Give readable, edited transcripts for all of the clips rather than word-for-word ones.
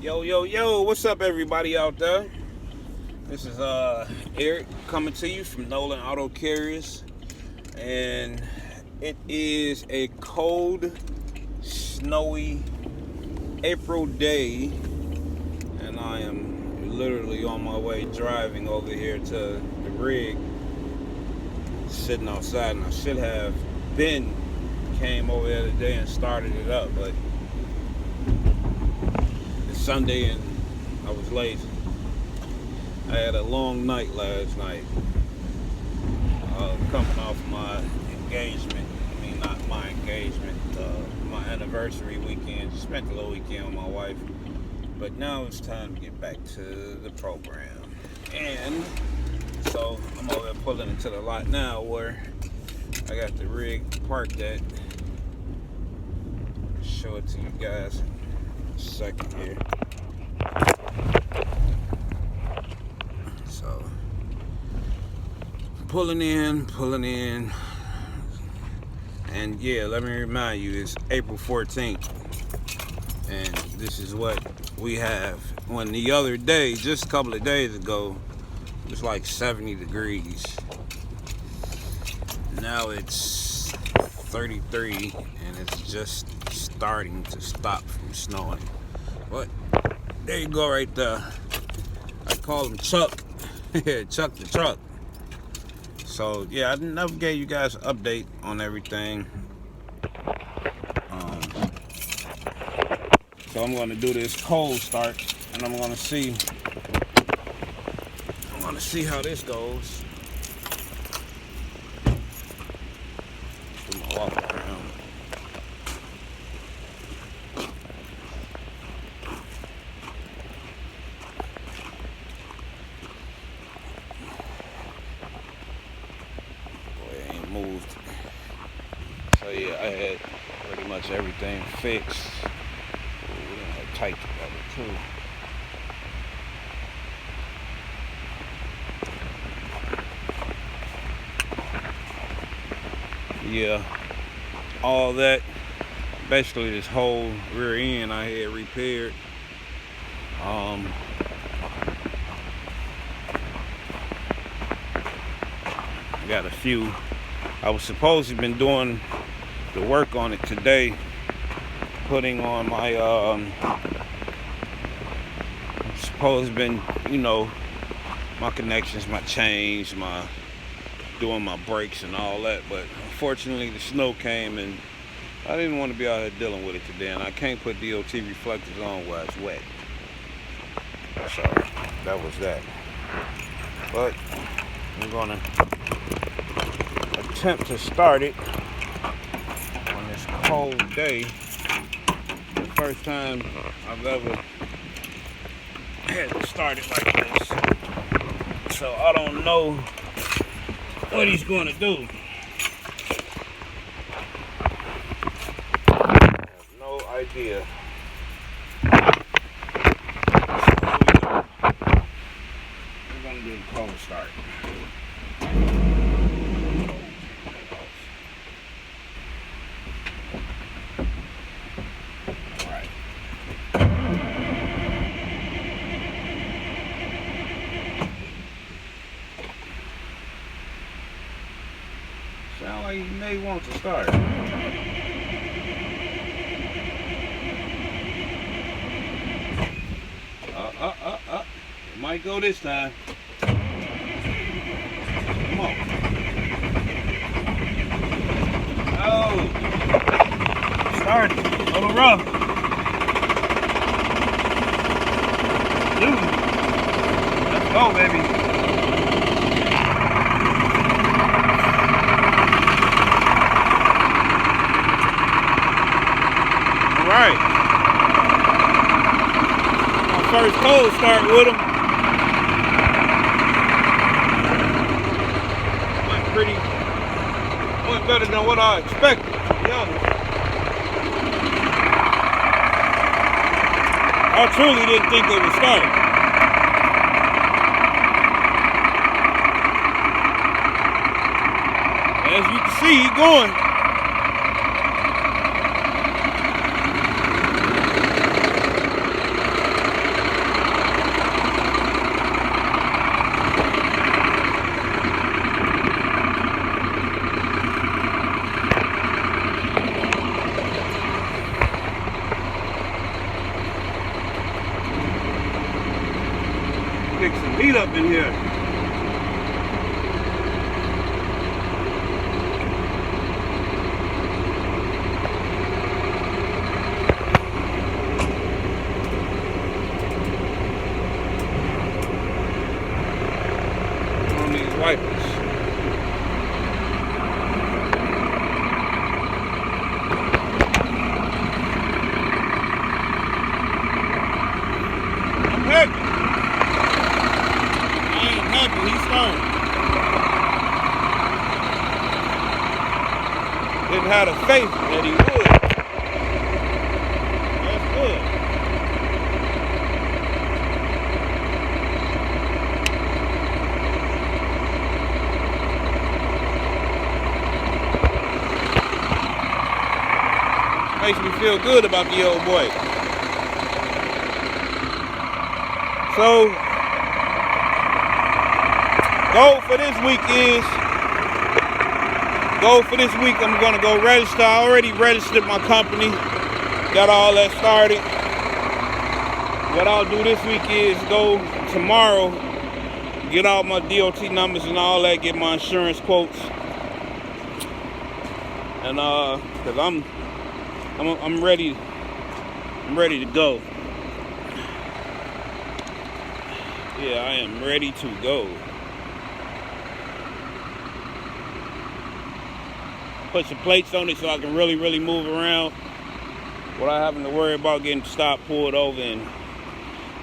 Yo, what's up everybody out there? This is Eric coming to you from Nolan Auto Carriers, and it is a cold, snowy April day, and I am literally on my way driving over here to the rig, sitting outside, and I should have came over there today and started it up, but it's Sunday and I was lazy. I had a long night last night, coming off my engagement. I mean, not my engagement, my anniversary weekend. Just spent a little weekend with my wife. But now it's time to get back to the program. And so I'm over there pulling into the lot now where I got the rig parked at. Show it to you guys in a second here. So pulling in, and yeah, let me remind you, it's April 14th, and this is what we have. When the other day, just a couple of days ago, it was like 70 degrees. Now it's 33, and it's just starting to stop from snowing. But there you go right there. I call him Chuck. Chuck the truck. So yeah, I never gave you guys an update on everything. So I'm going to do this cold start, and I'm going to see how this goes. Do my walk around. Moved. So yeah, I had pretty much everything fixed. We had tight together too. Yeah, all that, basically this whole rear end I had repaired. I got a few. I was supposed to have been doing the work on it today, putting on my, supposed to been, my connections, my chains, doing my brakes and all that, but unfortunately the snow came and I didn't want to be out here dealing with it today, and I can't put DOT reflectors on while it's wet. So that was that. But I'm gonna attempt to start it on this cold day. The first time I've ever had to start it like this. So I don't know what he's going to do. I have no idea. We're going to do the cold start. Sound like you may want to start. It might go this time. Come on. Oh. Started. A little rough. Dude. Let's go, baby. Right. My first cold start with them. Went better than what I expected, to be honest. I truly didn't think it would start. As you can see, going. fix some heat up in here. On these wipers. Didn't have the faith that he would. That's good. Makes me feel good about the old boy. So, goal for this week I'm gonna go register. I already registered my company, got all that started. What I'll do this week is go tomorrow, get all my DOT numbers and all that, get my insurance quotes, and cause I'm ready to go. Yeah, I am ready to go. Put some plates on it so I can really move around without having to worry about getting stopped, pulled over, and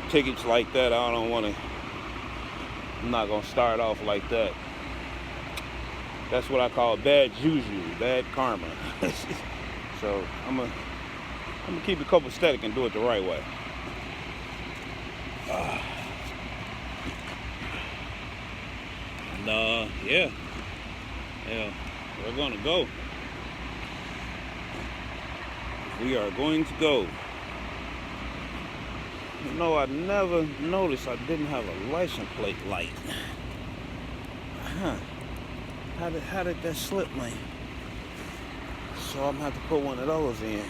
tickets like that. I'm not gonna start off like that. That's what I call bad juju, bad karma. So I'm gonna keep it copacetic and do it the right way. Yeah, we're gonna go. We are going to go. You know, I never noticed I didn't have a license plate light. Huh. How did that slip me? So I'm gonna have to put one of those in.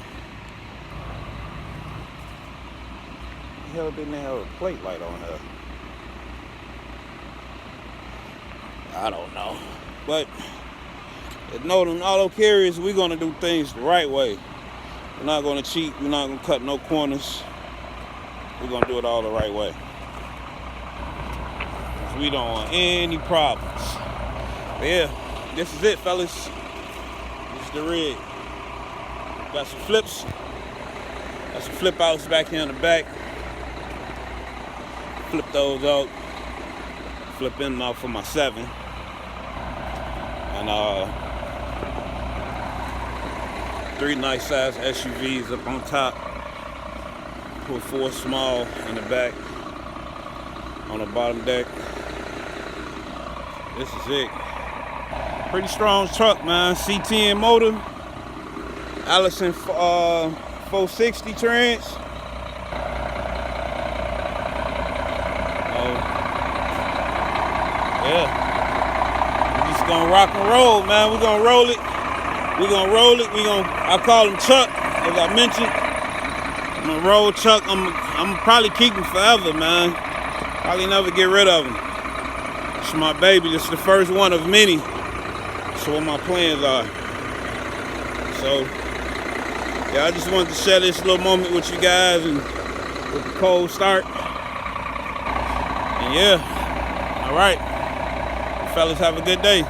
The hell didn't they have a plate light on her? I don't know. But at Nolan Auto Carriers, we're gonna do things the right way. We're not gonna cheat, we're not gonna cut no corners. We're gonna do it all the right way. We don't want any problems. But yeah, this is it, fellas. This is the rig. Got some flips. Got some flip outs back here in the back. Flip those out. Flip in and out for my 7. And 3 nice size SUVs up on top. Put 4 small in the back. On the bottom deck. This is it. Pretty strong truck, man. C10 motor. Allison 460 trans. Yeah. We're just gonna rock and roll, man. We're gonna roll it. I call him Chuck, as I mentioned. I'm gonna roll Chuck. I'm probably keep him forever, man. Probably never get rid of him. It's my baby. This is the first one of many. That's what my plans are. So, yeah, I just wanted to share this little moment with you guys and with the cold start. And yeah, all right. You fellas have a good day.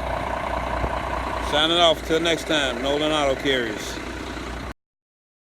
Signing off till next time. Nolan Auto Carriers.